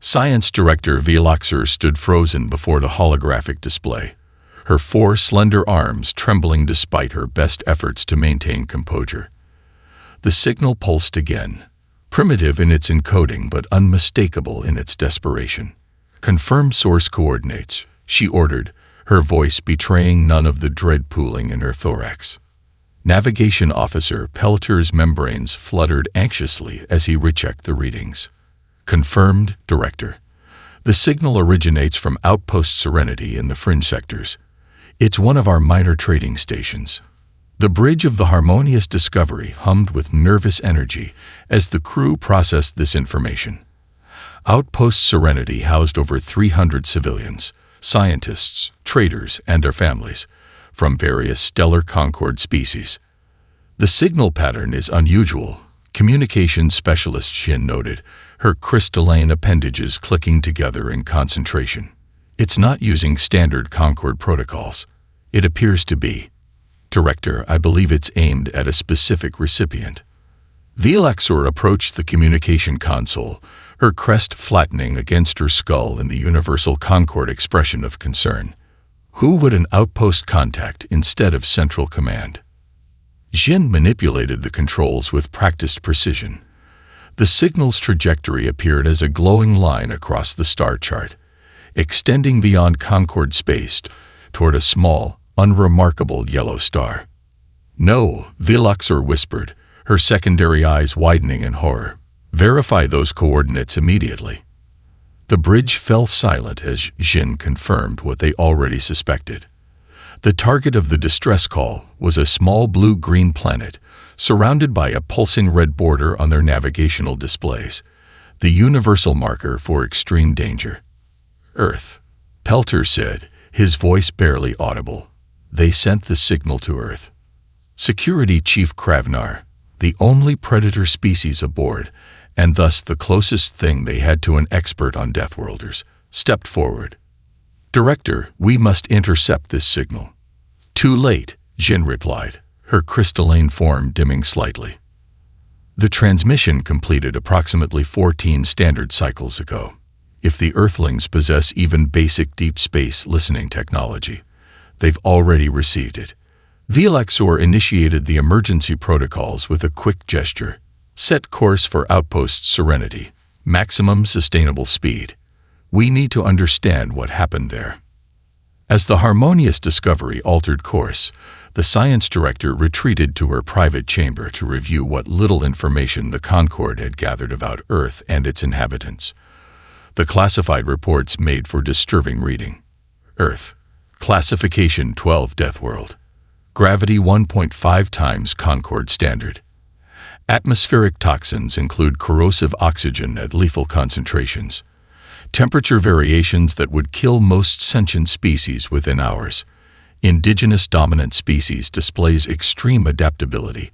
Science Director Veloxer stood frozen before the holographic display, her 4 slender arms trembling despite her best efforts to maintain composure. The signal pulsed again, primitive in its encoding but unmistakable in its desperation. "Confirm source coordinates," she ordered, her voice betraying none of the dread pooling in her thorax. Navigation Officer Pelter's membranes fluttered anxiously as he rechecked the readings. "Confirmed, Director. The signal originates from Outpost Serenity in the fringe sectors. It's one of our minor trading stations." The bridge of the Harmonious Discovery hummed with nervous energy as the crew processed this information. Outpost Serenity housed over 300 civilians, scientists, traders, and their families, from various stellar Concord species. "The signal pattern is unusual," communications specialist Shin noted, her crystalline appendages clicking together in concentration. "It's not using standard Concord protocols. It appears to be. Director, I believe it's aimed at a specific recipient." Veloxer approached the communication console, her crest flattening against her skull in the universal Concord expression of concern. "Who would an outpost contact instead of Central Command?" Jin manipulated the controls with practiced precision. The signal's trajectory appeared as a glowing line across the star chart, extending beyond Concord space toward a small, unremarkable yellow star. "No," Veloxer whispered, her secondary eyes widening in horror. "Verify those coordinates immediately." The bridge fell silent as Jin confirmed what they already suspected. The target of the distress call was a small blue-green planet, surrounded by a pulsing red border on their navigational displays, the universal marker for extreme danger. "Earth," Pelter said, his voice barely audible. "They sent the signal to Earth." Security Chief Kravnar, the only predator species aboard, and thus the closest thing they had to an expert on Deathworlders, stepped forward. "Director, we must intercept this signal." "Too late," Jin replied, her crystalline form dimming slightly. "The transmission completed approximately 14 standard cycles ago. If the Earthlings possess even basic deep space listening technology, they've already received it." Veloxer initiated the emergency protocols with a quick gesture. "Set course for Outpost Serenity. Maximum sustainable speed. We need to understand what happened there." As the Harmonious Discovery altered course, the science director retreated to her private chamber to review what little information the Concord had gathered about Earth and its inhabitants. The classified reports made for disturbing reading. Earth. Classification 12 Deathworld. Gravity 1.5 times Concord standard. Atmospheric toxins include corrosive oxygen at lethal concentrations. Temperature variations that would kill most sentient species within hours. Indigenous dominant species displays extreme adaptability,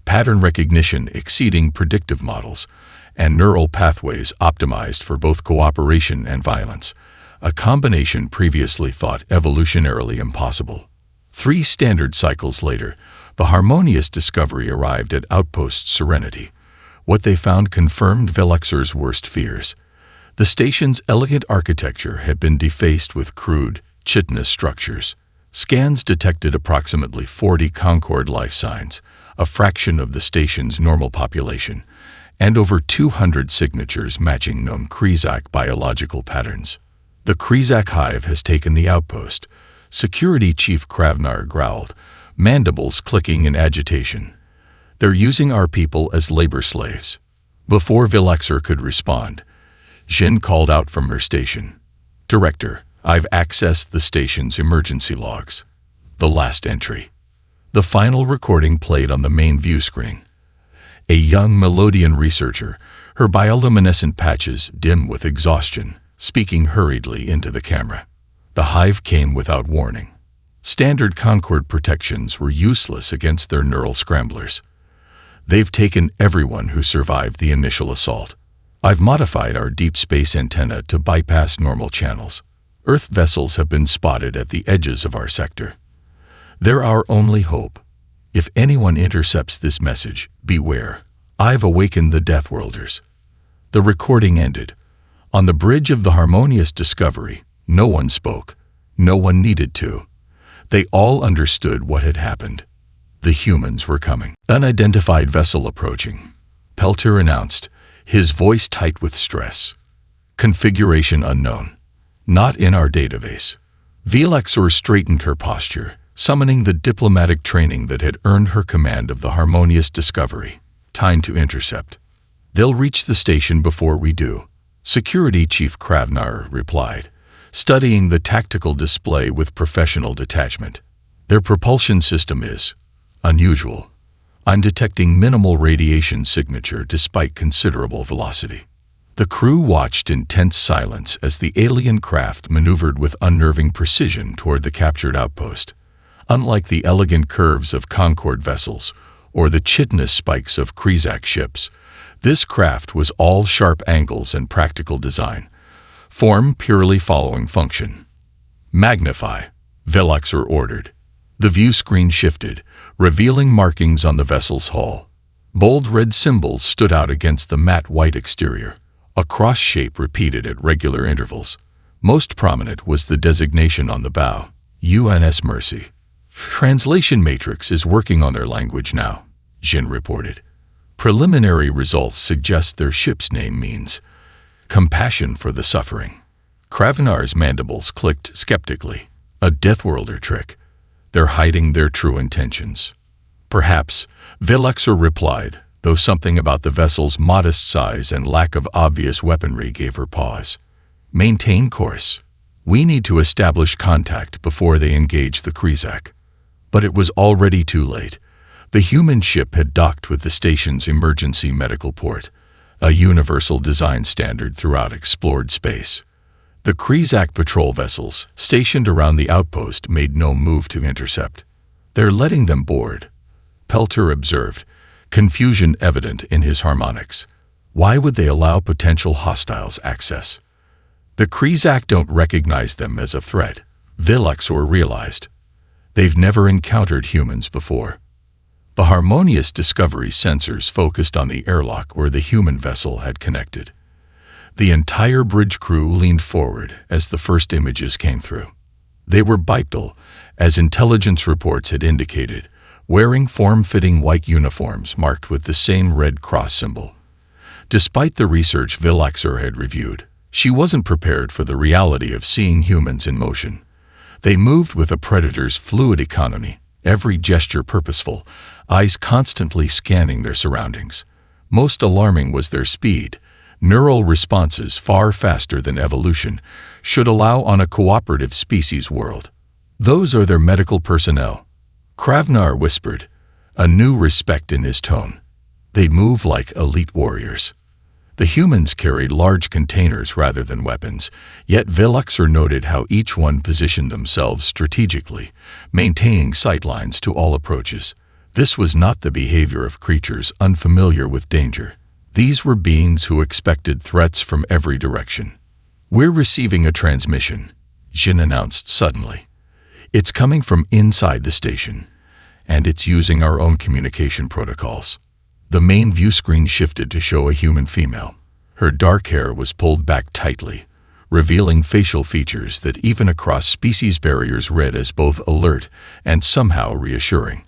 pattern recognition exceeding predictive models, and neural pathways optimized for both cooperation and violence, a combination previously thought evolutionarily impossible. 3 standard cycles later, the Harmonious Discovery arrived at Outpost Serenity. What they found confirmed Veloxer's worst fears. The station's elegant architecture had been defaced with crude, chitinous structures. Scans detected approximately 40 Concord life signs, a fraction of the station's normal population, and over 200 signatures matching known Krizak biological patterns. "The Krizak hive has taken the outpost," Security Chief Kravnar growled, mandibles clicking in agitation. "They're using our people as labor slaves." Before Veloxer could respond, Jin called out from her station. "Director, I've accessed the station's emergency logs." The last entry. The final recording played on the main view screen. A young Melodian researcher, her bioluminescent patches dim with exhaustion, speaking hurriedly into the camera. The hive came without warning. Standard Concord protections were useless against their neural scramblers. "They've taken everyone who survived the initial assault. I've modified our deep space antenna to bypass normal channels. Earth vessels have been spotted at the edges of our sector. They're our only hope. If anyone intercepts this message, beware. I've awakened the Deathworlders." The recording ended. On the bridge of the harmonious discovery, no one spoke. No one needed to. They all understood what had happened. The humans were coming. Unidentified vessel approaching. Pelter announced, his voice tight with stress. Configuration unknown. Not in our database. Velexor straightened her posture, summoning the diplomatic training that had earned her command of the harmonious discovery. Time to intercept. They'll reach the station before we do. Security Chief Kravnar replied, studying the tactical display with professional detachment. Their propulsion system is unusual. I'm detecting minimal radiation signature despite considerable velocity. The crew watched in tense silence as the alien craft maneuvered with unnerving precision toward the captured outpost. Unlike the elegant curves of Concorde vessels or the chitinous spikes of Krizak ships, this craft was all sharp angles and practical design, form purely following function. Magnify, Velexor ordered. The view screen shifted, revealing markings on the vessel's hull. Bold red symbols stood out against the matte white exterior, a cross shape repeated at regular intervals. Most prominent was the designation on the bow, UNS Mercy. Translation Matrix is working on their language now, Jin reported. Preliminary results suggest their ship's name means compassion for the suffering. Kravenar's mandibles clicked skeptically. A Deathworlder trick. They're hiding their true intentions. Perhaps, Velexor replied, though something about the vessel's modest size and lack of obvious weaponry gave her pause. Maintain course. We need to establish contact before they engage the Krizak. But it was already too late. The human ship had docked with the station's emergency medical port, a universal design standard throughout explored space. The Krizak patrol vessels, stationed around the outpost, made no move to intercept. They're letting them board, Pelter observed, confusion evident in his harmonics. Why would they allow potential hostiles access? The Krizak don't recognize them as a threat, Velexor realized. They've never encountered humans before. The harmonious discovery sensors focused on the airlock where the human vessel had connected. The entire bridge crew leaned forward as the first images came through. They were bipedal, as intelligence reports had indicated, wearing form-fitting white uniforms marked with the same red cross symbol. Despite the research Velexor had reviewed, she wasn't prepared for the reality of seeing humans in motion. They moved with a predator's fluid economy, every gesture purposeful, eyes constantly scanning their surroundings. Most alarming was their speed. Neural responses far faster than evolution should allow on a cooperative species world. Those are their medical personnel, Kravnar whispered, a new respect in his tone. They move like elite warriors. The humans carried large containers rather than weapons, yet Velexor noted how each one positioned themselves strategically, maintaining sightlines to all approaches. This was not the behavior of creatures unfamiliar with danger. These were beings who expected threats from every direction. We're receiving a transmission, Jin announced suddenly. It's coming from inside the station, and it's using our own communication protocols. The main view screen shifted to show a human female. Her dark hair was pulled back tightly, revealing facial features that even across species barriers read as both alert and somehow reassuring.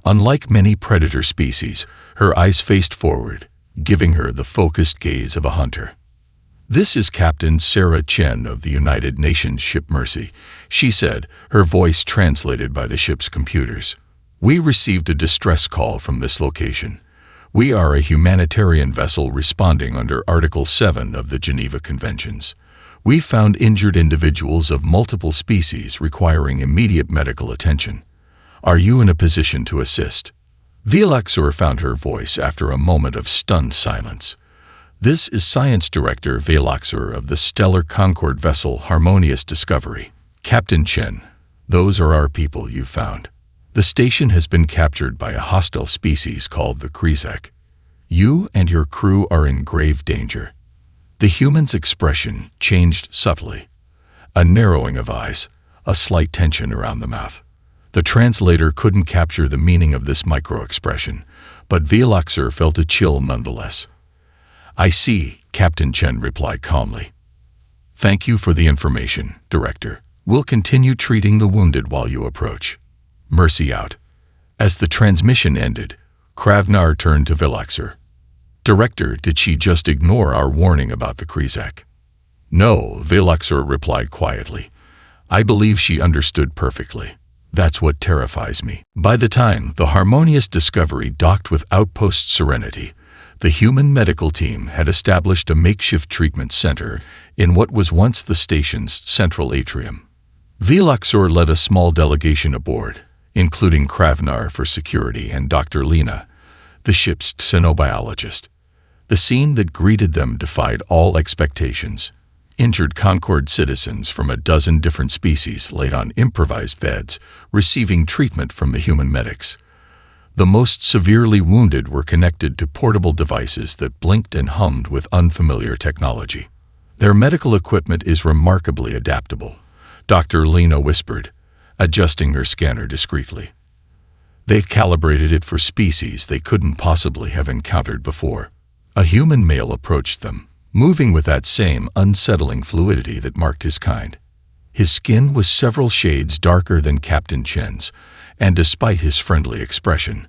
Unlike many predator species, her eyes faced forward, giving her the focused gaze of a hunter. "This is Captain Sarah Chen of the United Nations ship Mercy," she said, her voice translated by the ship's computers. "We received a distress call from this location. We are a humanitarian vessel responding under Article 7 of the Geneva Conventions. We found injured individuals of multiple species requiring immediate medical attention. Are you in a position to assist?" Velexor found her voice after a moment of stunned silence. "This is Science Director Velexor of the stellar Concorde vessel Harmonious Discovery. Captain Chen, those are our people you found. The station has been captured by a hostile species called the Krizak. You and your crew are in grave danger." The human's expression changed subtly. A narrowing of eyes, a slight tension around the mouth. The translator couldn't capture the meaning of this micro-expression, but Velexor felt a chill nonetheless. I see, Captain Chen replied calmly. Thank you for the information, Director. We'll continue treating the wounded while you approach. Mercy out. As the transmission ended, Kravnar turned to Vilaxer. Director, did she just ignore our warning about the Krizak? No, Vilaxer replied quietly. I believe she understood perfectly. That's what terrifies me. By the time the harmonious Discovery docked with Outpost Serenity, the human medical team had established a makeshift treatment center in what was once the station's central atrium. Vilaxor led a small delegation aboard, including Kravnar for security and Dr. Lena, the ship's xenobiologist. The scene that greeted them defied all expectations. Injured Concord citizens from a dozen different species laid on improvised beds, receiving treatment from the human medics. The most severely wounded were connected to portable devices that blinked and hummed with unfamiliar technology. Their medical equipment is remarkably adaptable, Dr. Lena whispered, adjusting her scanner discreetly. They'd calibrated it for species they couldn't possibly have encountered before. A human male approached them, moving with that same unsettling fluidity that marked his kind. His skin was several shades darker than Captain Chen's, and despite his friendly expression,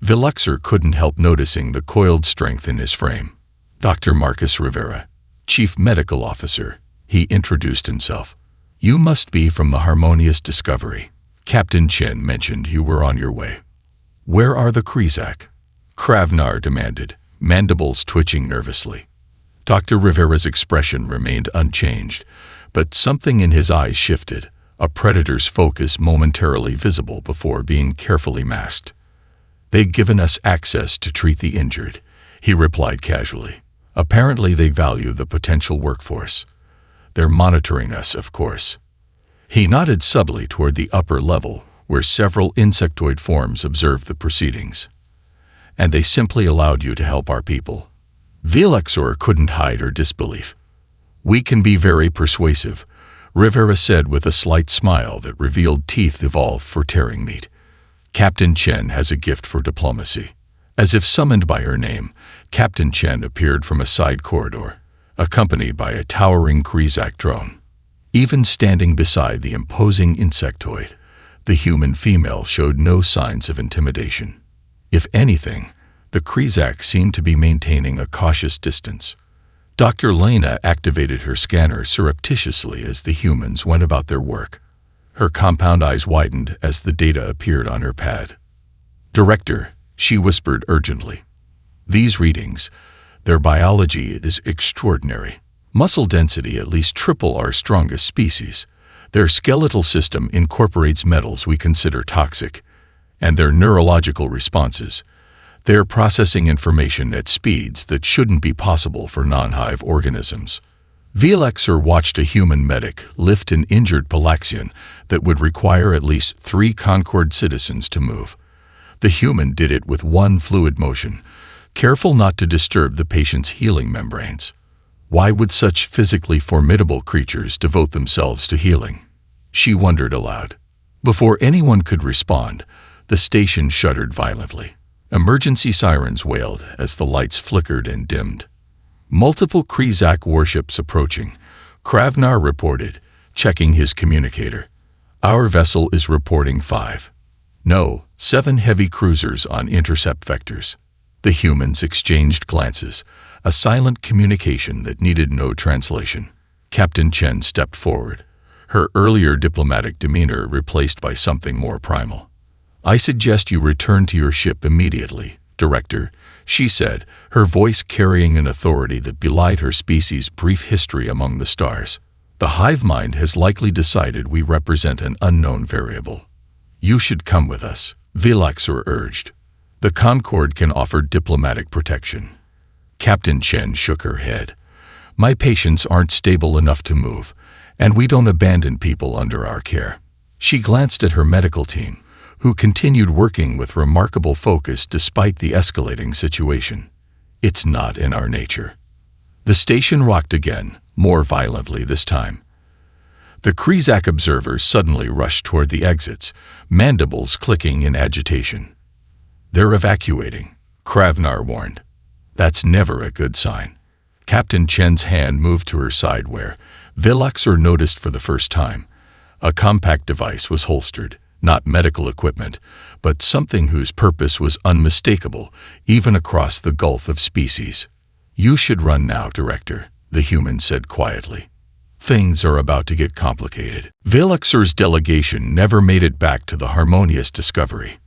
Vilaxer couldn't help noticing the coiled strength in his frame. Dr. Marcus Rivera, Chief Medical Officer, he introduced himself. You must be from the Harmonious Discovery. Captain Chen mentioned you were on your way. Where are the Krizak? Kravnar demanded, mandibles twitching nervously. Dr. Rivera's expression remained unchanged, but something in his eyes shifted, a predator's focus momentarily visible before being carefully masked. They'd given us access to treat the injured, he replied casually. Apparently they value the potential workforce. They're monitoring us, of course. He nodded subtly toward the upper level, where several insectoid forms observed the proceedings. And they simply allowed you to help our people. Vilaxor couldn't hide her disbelief. We can be very persuasive, Rivera said with a slight smile that revealed teeth evolved for tearing meat. Captain Chen has a gift for diplomacy. As if summoned by her name, Captain Chen appeared from a side corridor, accompanied by a towering Krizak drone. Even standing beside the imposing insectoid, the human female showed no signs of intimidation. If anything, the Krizak seemed to be maintaining a cautious distance. Dr. Lena activated her scanner surreptitiously as the humans went about their work. Her compound eyes widened as the data appeared on her pad. Director, she whispered urgently. These readings, their biology is extraordinary. Muscle density at least triple our strongest species. Their skeletal system incorporates metals we consider toxic, and their neurological responses. They're processing information at speeds that shouldn't be possible for non-hive organisms. Vilaxer watched a human medic lift an injured Palaxian that would require at least 3 Concord citizens to move. The human did it with one fluid motion, careful not to disturb the patient's healing membranes. Why would such physically formidable creatures devote themselves to healing? She wondered aloud. Before anyone could respond, the station shuddered violently. Emergency sirens wailed as the lights flickered and dimmed. Multiple Krizak warships approaching, Kravnar reported, checking his communicator. Our vessel is reporting 5. No, 7 heavy cruisers on intercept vectors. The humans exchanged glances, a silent communication that needed no translation. Captain Chen stepped forward, her earlier diplomatic demeanor replaced by something more primal. I suggest you return to your ship immediately, Director, she said, her voice carrying an authority that belied her species' brief history among the stars. The hive mind has likely decided we represent an unknown variable. You should come with us, Vilaxer urged. The Concord can offer diplomatic protection. Captain Chen shook her head. My patients aren't stable enough to move, and we don't abandon people under our care. She glanced at her medical team, who continued working with remarkable focus despite the escalating situation. It's not in our nature. The station rocked again, more violently this time. The Krizak observers suddenly rushed toward the exits, mandibles clicking in agitation. They're evacuating, Kravnar warned. That's never a good sign. Captain Chen's hand moved to her side where, Veluxor noticed for the first time, a compact device was holstered, not medical equipment, but something whose purpose was unmistakable, even across the gulf of species. "You should run now, Director," the human said quietly. "Things are about to get complicated." Veluxor's delegation never made it back to the harmonious Discovery.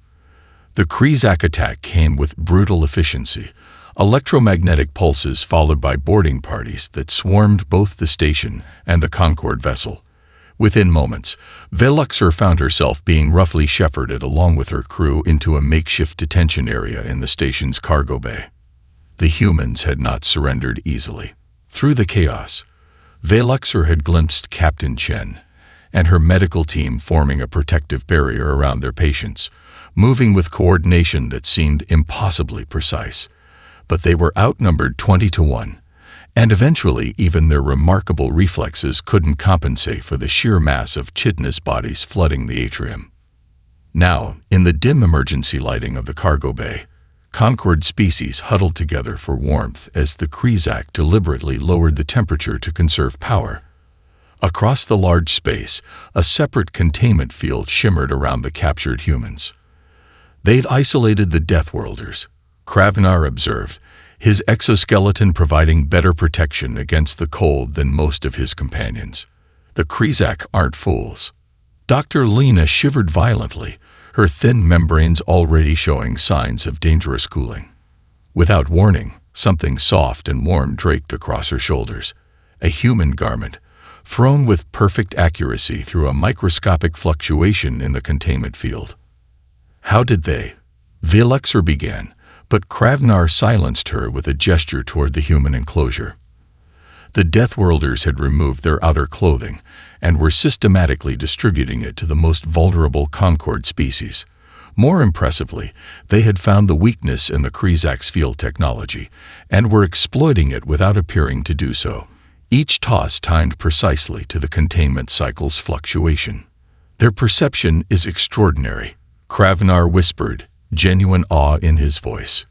The Krezak attack came with brutal efficiency, electromagnetic pulses followed by boarding parties that swarmed both the station and the Concorde vessel. Within moments, Veluxor found herself being roughly shepherded along with her crew into a makeshift detention area in the station's cargo bay. The humans had not surrendered easily. Through the chaos, Veluxor had glimpsed Captain Chen and her medical team forming a protective barrier around their patients, moving with coordination that seemed impossibly precise. But they were outnumbered 20-1, and eventually even their remarkable reflexes couldn't compensate for the sheer mass of chitinous bodies flooding the atrium. Now, in the dim emergency lighting of the cargo bay, Concorde species huddled together for warmth as the Krezak deliberately lowered the temperature to conserve power. Across the large space, a separate containment field shimmered around the captured humans. "They've isolated the Deathworlders," Kravnar observed, his exoskeleton providing better protection against the cold than most of his companions. "The Krezak aren't fools." Dr. Lena shivered violently, her thin membranes already showing signs of dangerous cooling. Without warning, something soft and warm draped across her shoulders, a human garment, thrown with perfect accuracy through a microscopic fluctuation in the containment field. "How did they?" Veluxor began, but Kravnar silenced her with a gesture toward the human enclosure. The Deathworlders had removed their outer clothing and were systematically distributing it to the most vulnerable Concorde species. More impressively, they had found the weakness in the Krezak's field technology and were exploiting it without appearing to do so, each toss timed precisely to the containment cycle's fluctuation. "Their perception is extraordinary," Kravnar whispered, genuine awe in his voice.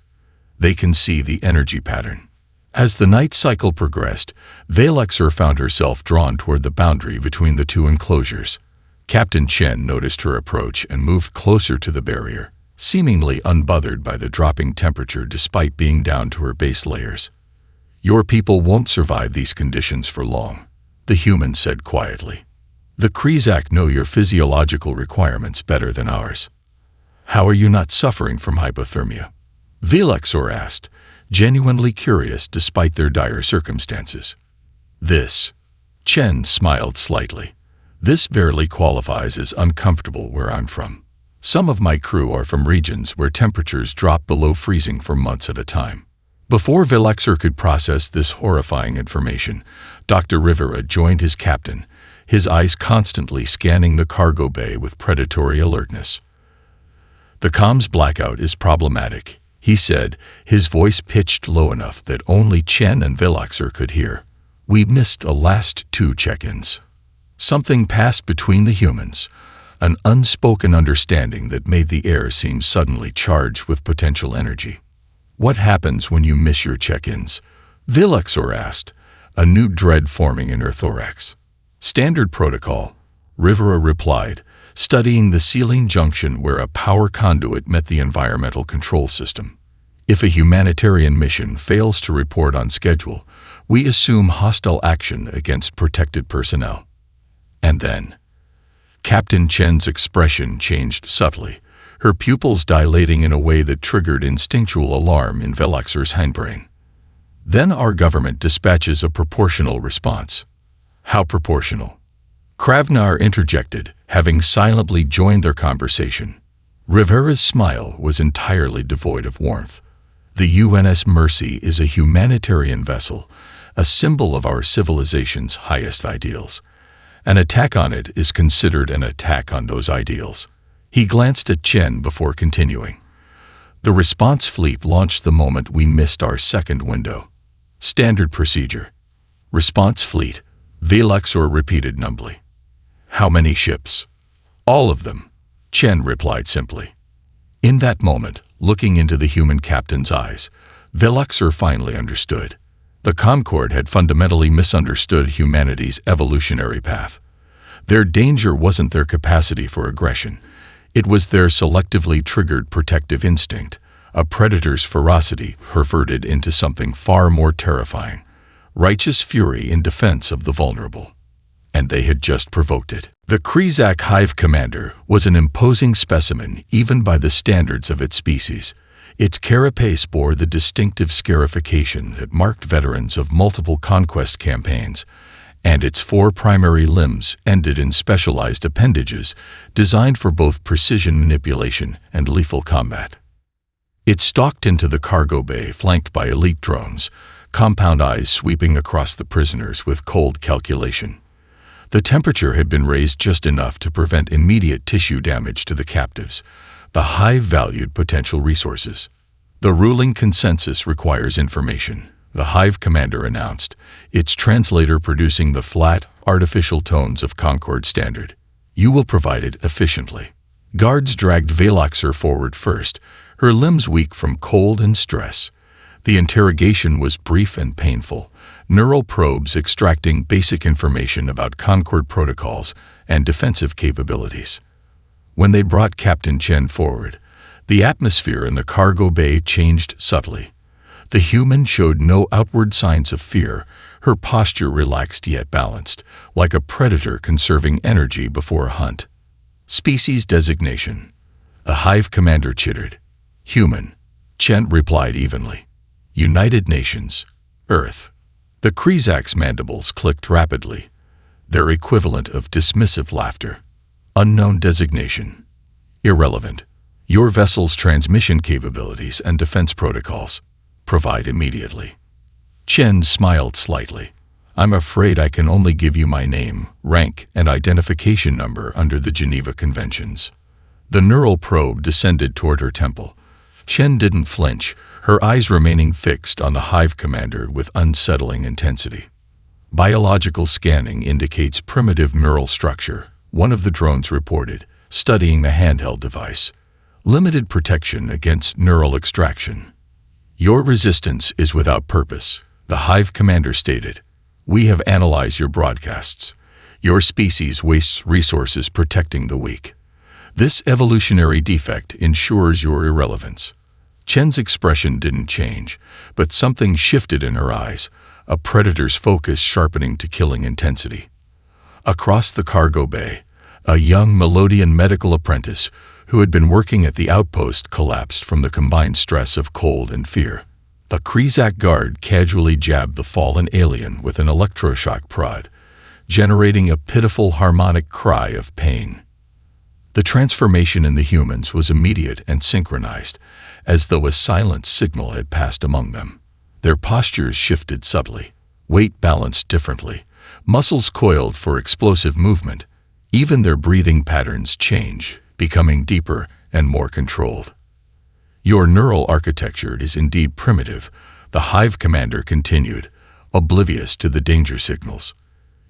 "They can see the energy pattern." As the night cycle progressed, Veluxor found herself drawn toward the boundary between the two enclosures. Captain Chen noticed her approach and moved closer to the barrier, seemingly unbothered by the dropping temperature despite being down to her base layers. "Your people won't survive these conditions for long," the human said quietly. "The Krezak know your physiological requirements better than ours." "How are you not suffering from hypothermia?" Veluxor asked, genuinely curious despite their dire circumstances. "This," Chen smiled slightly, "this barely qualifies as uncomfortable where I'm from. Some of my crew are from regions where temperatures drop below freezing for months at a time." Before Veluxor could process this horrifying information, Dr. Rivera joined his captain, his eyes constantly scanning the cargo bay with predatory alertness. "The comms blackout is problematic," he said, his voice pitched low enough that only Chen and Veluxor could hear. "We missed the last 2 check-ins." Something passed between the humans, an unspoken understanding that made the air seem suddenly charged with potential energy. "What happens when you miss your check-ins?" Veluxor asked, a new dread forming in her thorax. "Standard protocol," Rivera replied, studying the ceiling junction where a power conduit met the environmental control system. "If a humanitarian mission fails to report on schedule, we assume hostile action against protected personnel." And then, Captain Chen's expression changed subtly, her pupils dilating in a way that triggered instinctual alarm in Veluxor's hindbrain. "Then our government dispatches a proportional response." "How proportional?" Kravnar interjected, having silently joined their conversation. Rivera's smile was entirely devoid of warmth. "The UNS Mercy is a humanitarian vessel, a symbol of our civilization's highest ideals. An attack on it is considered an attack on those ideals." He glanced at Chen before continuing. "The response fleet launched the moment we missed our second window. Standard procedure." "Response fleet," Veluxor repeated numbly. "How many ships?" "All of them," Chen replied simply. In that moment, looking into the human captain's eyes, Veluxor finally understood. The Concord had fundamentally misunderstood humanity's evolutionary path. Their danger wasn't their capacity for aggression. It was their selectively triggered protective instinct, a predator's ferocity perverted into something far more terrifying, righteous fury in defense of the vulnerable. And they had just provoked it. The Krezak Hive Commander was an imposing specimen even by the standards of its species. Its carapace bore the distinctive scarification that marked veterans of multiple conquest campaigns, and its 4 primary limbs ended in specialized appendages designed for both precision manipulation and lethal combat. It stalked into the cargo bay flanked by elite drones, compound eyes sweeping across the prisoners with cold calculation. The temperature had been raised just enough to prevent immediate tissue damage to the captives. The Hive valued potential resources. The ruling consensus requires information, the Hive commander announced, its translator producing the flat, artificial tones of Concord Standard. You will provide it efficiently. Guards dragged Veloxer forward first, her limbs weak from cold and stress. The interrogation was brief and painful, neural probes extracting basic information about Concord protocols and defensive capabilities. When they brought Captain Chen forward, the atmosphere in the cargo bay changed subtly. The human showed no outward signs of fear, her posture relaxed yet balanced, like a predator conserving energy before a hunt. Species designation. The Hive commander chittered. Human. Chen replied evenly. United Nations. Earth. The Krezak's mandibles clicked rapidly, their equivalent of dismissive laughter. Unknown designation. Irrelevant. Your vessel's transmission capabilities and defense protocols. Provide immediately. Chen smiled slightly. I'm afraid I can only give you my name, rank, and identification number under the Geneva Conventions. The neural probe descended toward her temple. Chen didn't flinch, her eyes remaining fixed on the Hive commander with unsettling intensity. Biological scanning indicates primitive neural structure, one of the drones reported, studying the handheld device. Limited protection against neural extraction. Your resistance is without purpose, the Hive commander stated. We have analyzed your broadcasts. Your species wastes resources protecting the weak. This evolutionary defect ensures your irrelevance. Chen's expression didn't change, but something shifted in her eyes, a predator's focus sharpening to killing intensity. Across the cargo bay, a young Melodian medical apprentice who had been working at the outpost collapsed from the combined stress of cold and fear. A Krezak guard casually jabbed the fallen alien with an electroshock prod, generating a pitiful harmonic cry of pain. The transformation in the humans was immediate and synchronized, as though a silent signal had passed among them. Their postures shifted subtly, weight balanced differently, muscles coiled for explosive movement. Even their breathing patterns change, becoming deeper and more controlled. Your neural architecture is indeed primitive, the Hive commander continued, oblivious to the danger signals.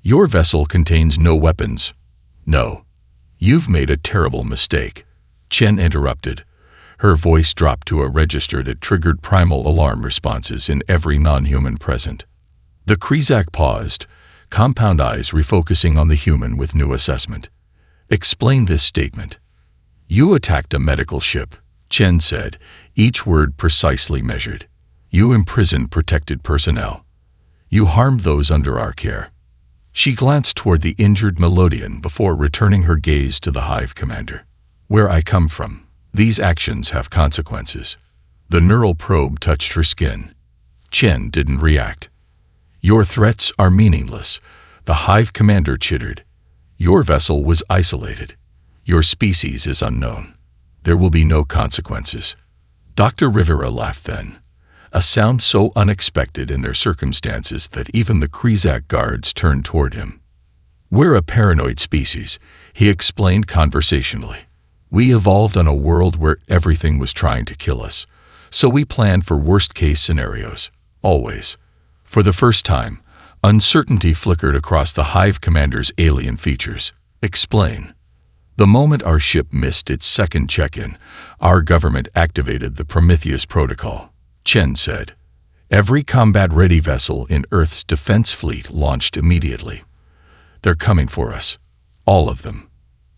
Your vessel contains no weapons. No. You've made a terrible mistake. Chen interrupted. Her voice dropped to a register that triggered primal alarm responses in every non-human present. The Krezak paused, compound eyes refocusing on the human with new assessment. Explain this statement. You attacked a medical ship, Chen said, each word precisely measured. You imprisoned protected personnel. You harmed those under our care. She glanced toward the injured Melodian before returning her gaze to the Hive commander. Where I come from, these actions have consequences. The neural probe touched her skin. Chen didn't react. Your threats are meaningless, the Hive commander chittered. Your vessel was isolated. Your species is unknown. There will be no consequences. Dr. Rivera laughed then, a sound so unexpected in their circumstances that even the Krezak guards turned toward him. We're a paranoid species, he explained conversationally. We evolved on a world where everything was trying to kill us, so we planned for worst-case scenarios, always. For the first time, uncertainty flickered across the Hive commander's alien features. Explain. The moment our ship missed its second check-in, our government activated the Prometheus Protocol, Chen said. Every combat-ready vessel in Earth's defense fleet launched immediately. They're coming for us. All of them.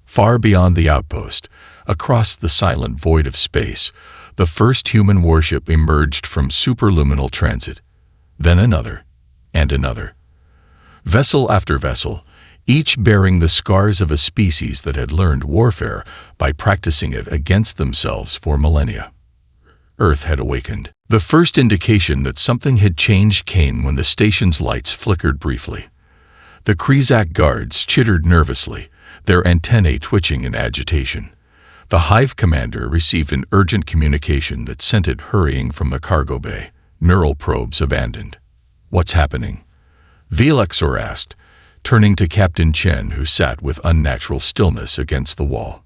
Far beyond the outpost, across the silent void of space, the first human warship emerged from superluminal transit. Then another, and another. Vessel after vessel, each bearing the scars of a species that had learned warfare by practicing it against themselves for millennia. Earth had awakened. The first indication that something had changed came when the station's lights flickered briefly. The Krezak guards chittered nervously, their antennae twitching in agitation. The Hive commander received an urgent communication that sent it hurrying from the cargo bay, neural probes abandoned. "What's happening?" Velexor asked, turning to Captain Chen, who sat with unnatural stillness against the wall.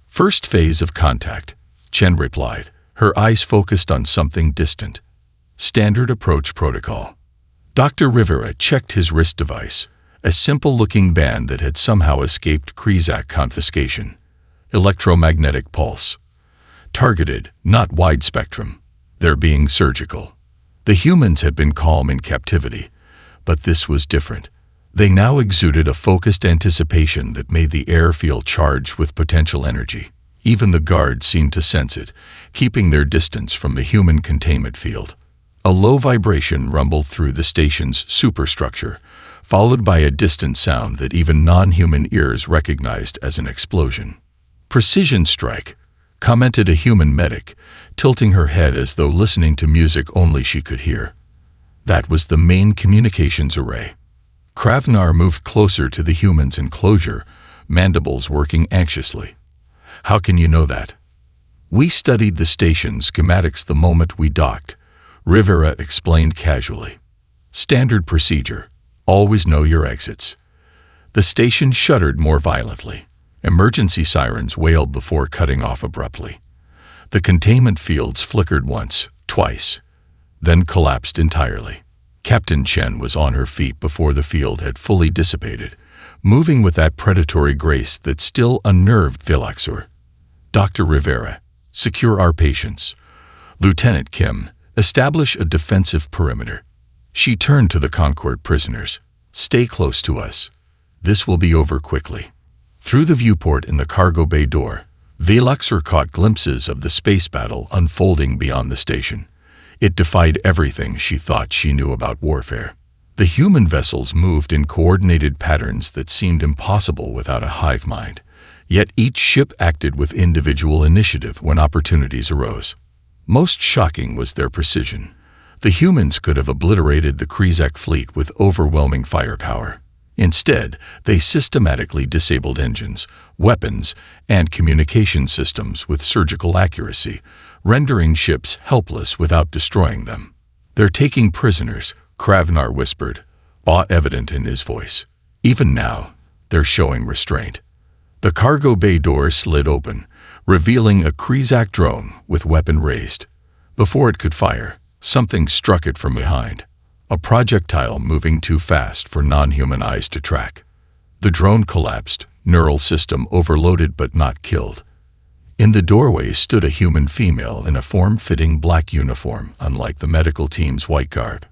"First phase of contact," Chen replied, her eyes focused on something distant. "Standard approach protocol." Dr. Rivera checked his wrist device, a simple-looking band that had somehow escaped Krezak confiscation. Electromagnetic pulse. Targeted, not wide spectrum. They're being surgical. The humans had been calm in captivity, but this was different. They now exuded a focused anticipation that made the air feel charged with potential energy. Even the guards seemed to sense it, keeping their distance from the human containment field. A low vibration rumbled through the station's superstructure, followed by a distant sound that even non-human ears recognized as an explosion. "Precision strike," commented a human medic, tilting her head as though listening to music only she could hear. That was the main communications array. Kravnar moved closer to the human's enclosure, mandibles working anxiously. "How can you know that?" "We studied the station's schematics the moment we docked," Rivera explained casually. "Standard procedure. Always know your exits." The station shuddered more violently. Emergency sirens wailed before cutting off abruptly. The containment fields flickered once, twice, then collapsed entirely. Captain Chen was on her feet before the field had fully dissipated, moving with that predatory grace that still unnerved Velexor. "Dr. Rivera, secure our patients. Lieutenant Kim, establish a defensive perimeter." She turned to the Concord prisoners. "Stay close to us. This will be over quickly." Through the viewport in the cargo bay door, Velexor caught glimpses of the space battle unfolding beyond the station. It defied everything she thought she knew about warfare. The human vessels moved in coordinated patterns that seemed impossible without a hive mind, yet each ship acted with individual initiative when opportunities arose. Most shocking was their precision. The humans could have obliterated the Krezak fleet with overwhelming firepower. Instead, they systematically disabled engines, weapons, and communication systems with surgical accuracy, rendering ships helpless without destroying them. "They're taking prisoners," Kravnar whispered, awe evident in his voice. "Even now, they're showing restraint." The cargo bay door slid open, revealing a Krezak drone with weapon raised. Before it could fire, something struck it from behind, a projectile moving too fast for non-human eyes to track. The drone collapsed, neural system overloaded but not killed. In the doorway stood a human female in a form-fitting black uniform, unlike the medical team's white garb.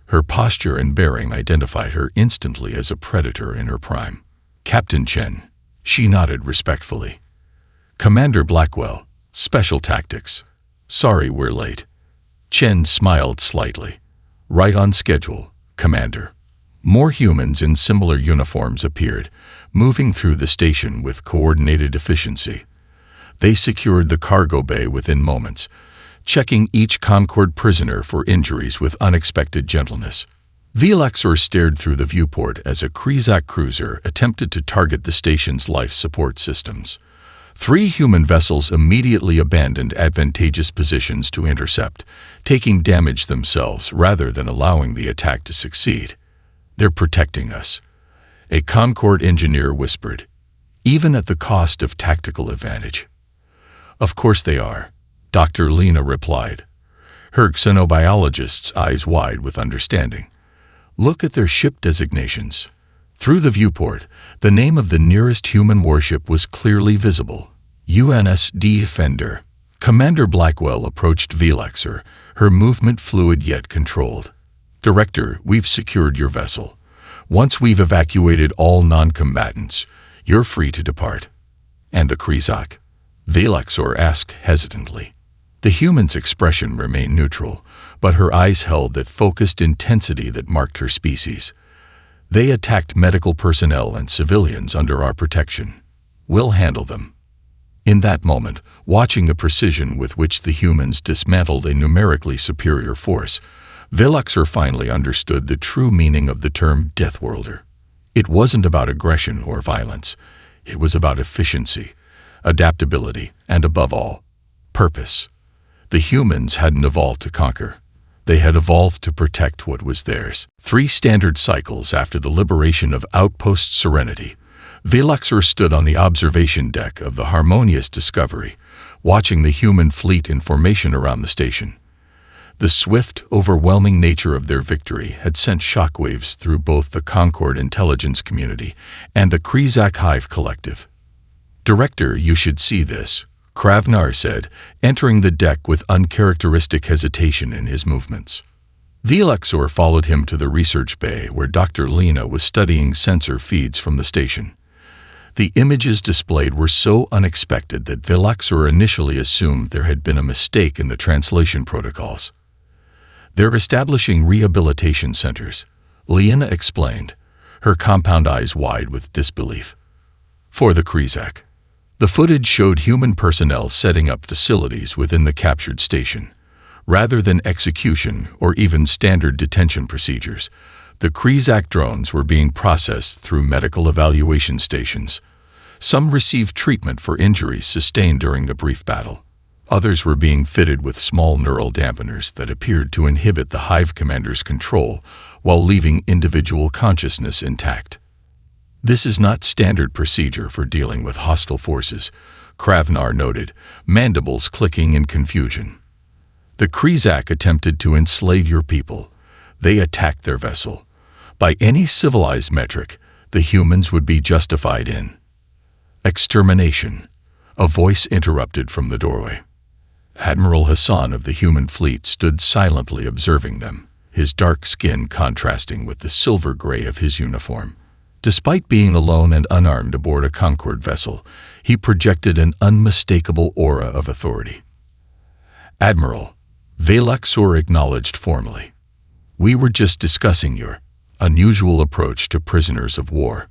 Her posture and bearing identified her instantly as a predator in her prime. "Captain Chen," she nodded respectfully. "Commander Blackwell, Special Tactics. Sorry we're late." Chen smiled slightly. "Right on schedule, Commander." More humans in similar uniforms appeared, moving through the station with coordinated efficiency. They secured the cargo bay within moments, checking each Concord prisoner for injuries with unexpected gentleness. Velexor stared through the viewport as a Krezak cruiser attempted to target the station's life support systems. 3 human vessels immediately abandoned advantageous positions to intercept, taking damage themselves rather than allowing the attack to succeed. "They're protecting us," a Concord engineer whispered, "even at the cost of tactical advantage." "Of course they are," Dr. Lena replied, her xenobiologist's eyes wide with understanding. "Look at their ship designations." Through the viewport, the name of the nearest human warship was clearly visible. UNS Defender. Commander Blackwell approached Velexer, her movement fluid yet controlled. "Director, we've secured your vessel. Once we've evacuated all non-combatants, you're free to depart." "And the Krizak?" Velexer asked hesitantly. The human's expression remained neutral, but her eyes held that focused intensity that marked her species. "They attacked medical personnel and civilians under our protection. We'll handle them." In that moment, watching the precision with which the humans dismantled a numerically superior force, Velexer finally understood the true meaning of the term Deathworlder. It wasn't about aggression or violence. It was about efficiency, adaptability, and above all, purpose. The humans hadn't evolved to conquer. They had evolved to protect what was theirs. 3 standard cycles after the liberation of Outpost Serenity, Velexer stood on the observation deck of the Harmonious Discovery, watching the human fleet in formation around the station. The swift, overwhelming nature of their victory had sent shockwaves through both the Concord intelligence community and the Krizak Hive Collective. "Director, you should see this," Kravnar said, entering the deck with uncharacteristic hesitation in his movements. Velexer followed him to the research bay where Dr. Lena was studying sensor feeds from the station. The images displayed were so unexpected that Velexer initially assumed there had been a mistake in the translation protocols. "They're establishing rehabilitation centers," Lena explained, her compound eyes wide with disbelief. "For the Krizak." The footage showed human personnel setting up facilities within the captured station. Rather than execution or even standard detention procedures, the Krizak drones were being processed through medical evaluation stations. Some received treatment for injuries sustained during the brief battle. Others were being fitted with small neural dampeners that appeared to inhibit the Hive commander's control while leaving individual consciousness intact. "This is not standard procedure for dealing with hostile forces," Kravnar noted, mandibles clicking in confusion. "The Krizak attempted to enslave your people. They attacked their vessel. By any civilized metric, the humans would be justified in extermination." A voice interrupted from the doorway. Admiral Hassan of the human fleet stood silently observing them, his dark skin contrasting with the silver gray of his uniform. Despite being alone and unarmed aboard a Concord vessel, he projected an unmistakable aura of authority. "Admiral," Velexer acknowledged formally, "we were just discussing your unusual approach to prisoners of war."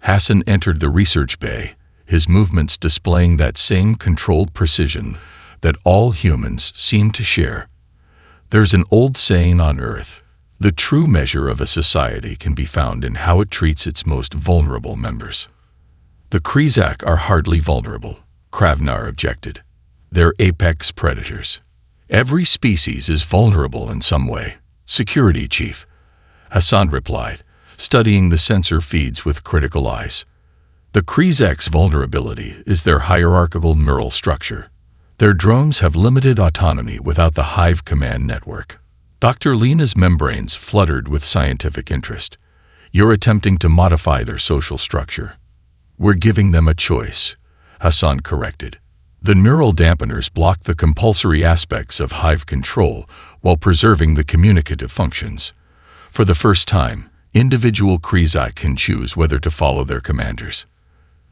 Hassan entered the research bay, his movements displaying that same controlled precision that all humans seem to share. "There's an old saying on Earth: the true measure of a society can be found in how it treats its most vulnerable members." "The Krizak are hardly vulnerable," Kravnar objected. "They're apex predators. Every species is vulnerable in some way." "Security Chief," Hassan replied, studying the sensor feeds with critical eyes. "The Krizak's vulnerability is their hierarchical neural structure. Their drones have limited autonomy without the Hive command network." Dr. Lena's membranes fluttered with scientific interest. "You're attempting to modify their social structure." "We're giving them a choice," Hassan corrected. "The neural dampeners block the compulsory aspects of Hive control while preserving the communicative functions. For the first time, individual Krizak can choose whether to follow their commanders."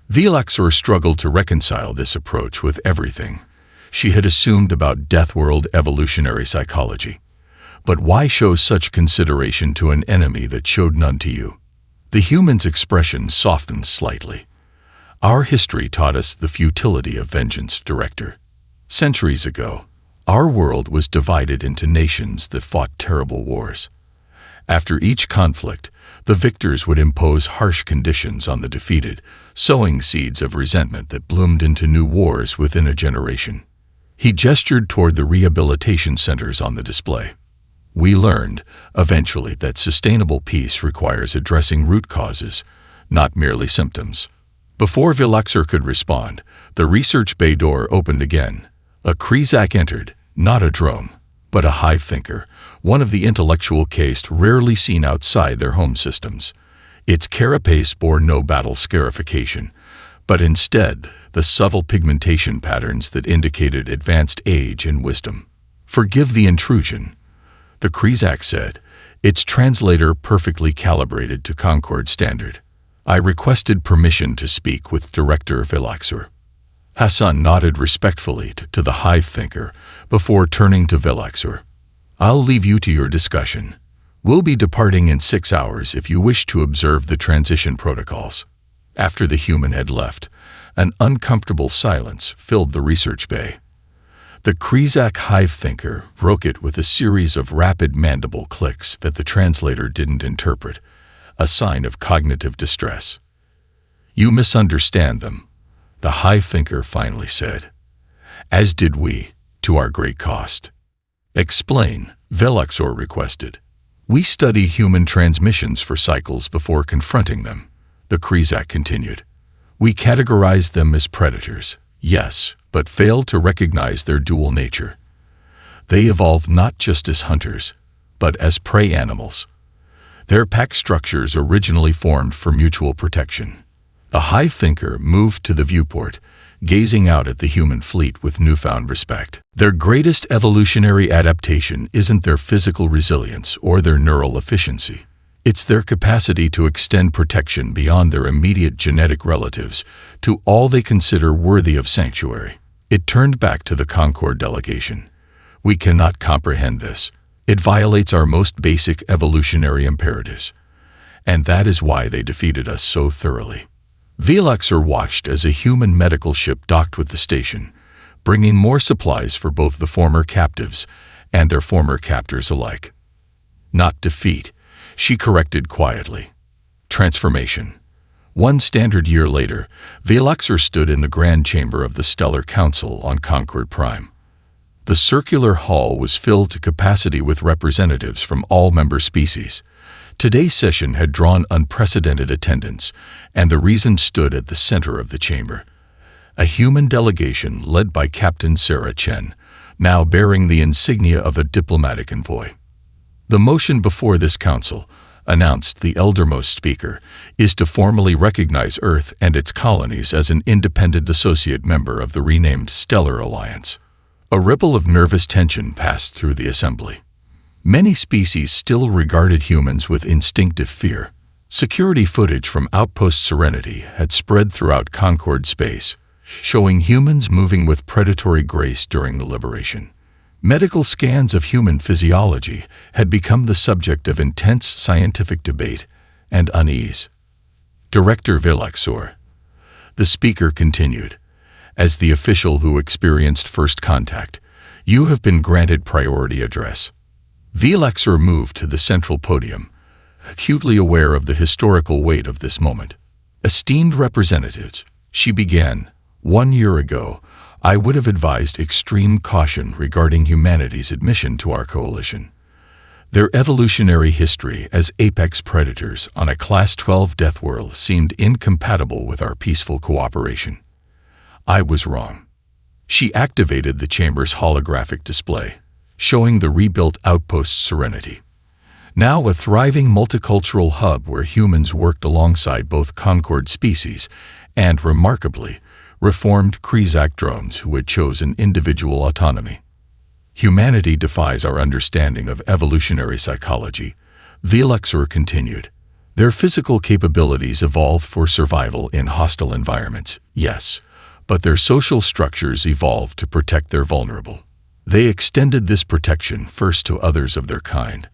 Velexer struggled to reconcile this approach with everything she had assumed about Deathworld evolutionary psychology. But why show such consideration to an enemy that showed none to you? The human's expression softened slightly. "Our history taught us the futility of vengeance, Director. Centuries ago, our world was divided into nations that fought terrible wars. After each conflict, the victors would impose harsh conditions on the defeated, sowing seeds of resentment that bloomed into new wars within a generation." He gestured toward the rehabilitation centers on the display. "We learned, eventually, that sustainable peace requires addressing root causes, not merely symptoms." Before Velexer could respond, the research bay door opened again. A Krizak entered, not a drone, but a hive thinker, one of the intellectual caste rarely seen outside their home systems. Its carapace bore no battle scarification, but instead the subtle pigmentation patterns that indicated advanced age and wisdom. "Forgive the intrusion," the Krizak said, its translator perfectly calibrated to Concord standard. "I requested permission to speak with Director Vilaxur." Hassan nodded respectfully to the hive thinker before turning to Vilaxur. "I'll leave you to your discussion. We'll be departing in 6 hours if you wish to observe the transition protocols." After the human had left, an uncomfortable silence filled the research bay. The Krizak hive thinker broke it with a series of rapid mandible clicks that the translator didn't interpret, a sign of cognitive distress. "You misunderstand them," the hive thinker finally said. "As did we, to our great cost." "Explain," Vilaxur requested. "We study human transmissions for cycles before confronting them," the Krizak continued. "We categorize them as predators, yes, but fail to recognize their dual nature. They evolved not just as hunters, but as prey animals. Their pack structures originally formed for mutual protection." The hive thinker moved to the viewport, gazing out at the human fleet with newfound respect. "Their greatest evolutionary adaptation isn't their physical resilience or their neural efficiency. It's their capacity to extend protection beyond their immediate genetic relatives to all they consider worthy of sanctuary." It turned back to the Concord delegation. "We cannot comprehend this. It violates our most basic evolutionary imperatives. And that is why they defeated us so thoroughly." Vilaxur watched as a human medical ship docked with the station, bringing more supplies for both the former captives and their former captors alike. "Not defeat," she corrected quietly. "Transformation." 1 standard year later, Vilaxur stood in the grand chamber of the Stellar Council on Concord Prime. The circular hall was filled to capacity with representatives from all member species. Today's session had drawn unprecedented attendance, and the reason stood at the center of the chamber. A human delegation led by Captain Sarah Chen, now bearing the insignia of a diplomatic envoy. "The motion before this council," announced the eldermost speaker, "is to formally recognize Earth and its colonies as an independent associate member of the renamed Stellar Alliance." A ripple of nervous tension passed through the assembly. Many species still regarded humans with instinctive fear. Security footage from Outpost Serenity had spread throughout Concord space, showing humans moving with predatory grace during the liberation. Medical scans of human physiology had become the subject of intense scientific debate and unease. "Director Vilaxur," the speaker continued, "as the official who experienced first contact, you have been granted priority address." Vilaxur moved to the central podium, acutely aware of the historical weight of this moment. "Esteemed representatives," she began, "1 year ago, I would have advised extreme caution regarding humanity's admission to our coalition. Their evolutionary history as apex predators on a Class 12 death world seemed incompatible with our peaceful cooperation. I was wrong." She activated the chamber's holographic display, showing the rebuilt Outpost Serenity. Now a thriving multicultural hub where humans worked alongside both Concord species and, remarkably, reformed Krizak drones who had chosen individual autonomy. "Humanity defies our understanding of evolutionary psychology," Vilaxur continued. "Their physical capabilities evolved for survival in hostile environments, yes, but their social structures evolved to protect their vulnerable. They extended this protection first to others of their kind,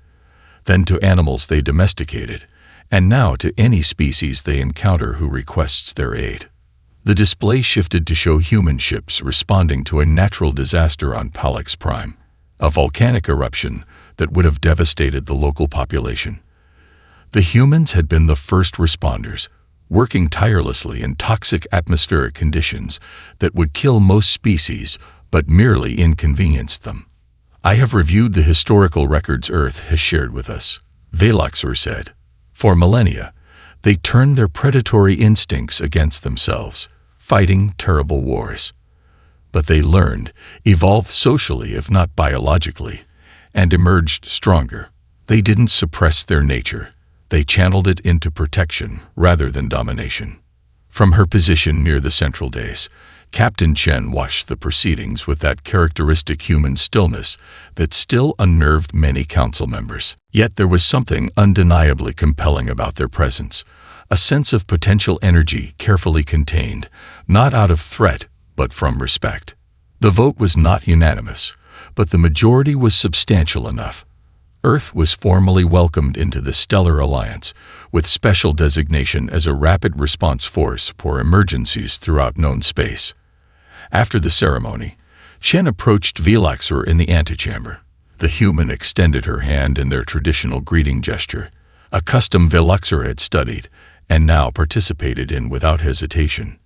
then to animals they domesticated, and now to any species they encounter who requests their aid." The display shifted to show human ships responding to a natural disaster on Palex Prime, a volcanic eruption that would have devastated the local population. The humans had been the first responders, working tirelessly in toxic atmospheric conditions that would kill most species but merely inconvenienced them. "I have reviewed the historical records Earth has shared with us," Vilaxur said. "For millennia, they turned their predatory instincts against themselves, fighting terrible wars. But they learned, evolved socially if not biologically, and emerged stronger. They didn't suppress their nature. They channeled it into protection rather than domination. From her position near the central dais, Captain Chen watched the proceedings with that characteristic human stillness that still unnerved many council members. Yet there was something undeniably compelling about their presence, a sense of potential energy carefully contained, not out of threat, but from respect. The vote was not unanimous, but the majority was substantial enough. Earth was formally welcomed into the Stellar Alliance, with special designation as a rapid response force for emergencies throughout known space. After the ceremony, Chen approached Velaxor in the antechamber. The human extended her hand in their traditional greeting gesture, a custom Velaxor had studied and now participated in without hesitation.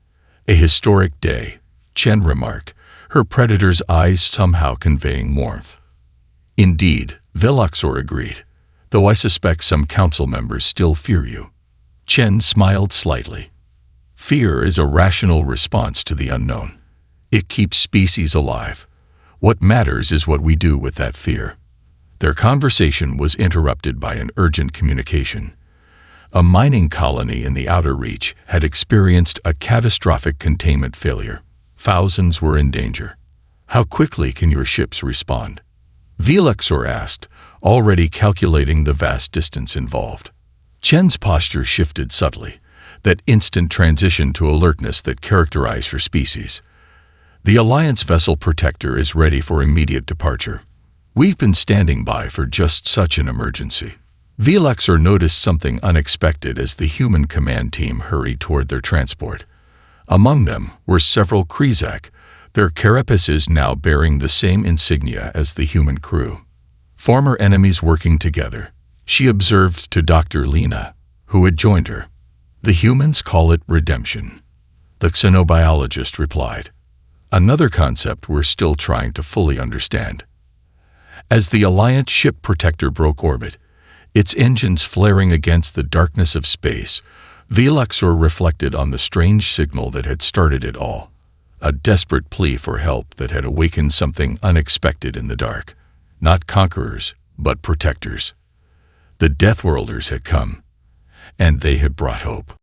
A historic day, Chen remarked, her predator's eyes somehow conveying warmth. Indeed, Velaxor agreed, though I suspect some council members still fear you. Chen smiled slightly. Fear is a rational response to the unknown. It keeps species alive. What matters is what we do with that fear. Their conversation was interrupted by an urgent communication. A mining colony in the Outer Reach had experienced a catastrophic containment failure. Thousands were in danger. How quickly can your ships respond? Velaxor asked, already calculating the vast distance involved. Chen's posture shifted subtly, that instant transition to alertness that characterized her species. The Alliance Vessel Protector is ready for immediate departure. We've been standing by for just such an emergency. Velaxor noticed something unexpected as the human command team hurried toward their transport. Among them were several Krizak, their carapaces now bearing the same insignia as the human crew. Former enemies working together, she observed to Dr. Lena, who had joined her. The humans call it redemption, the xenobiologist replied. Another concept we're still trying to fully understand. As the Alliance ship Protector broke orbit, its engines flaring against the darkness of space, Velaxor reflected on the strange signal that had started it all. A desperate plea for help that had awakened something unexpected in the dark. Not conquerors, but protectors. The Deathworlders had come, and they had brought hope.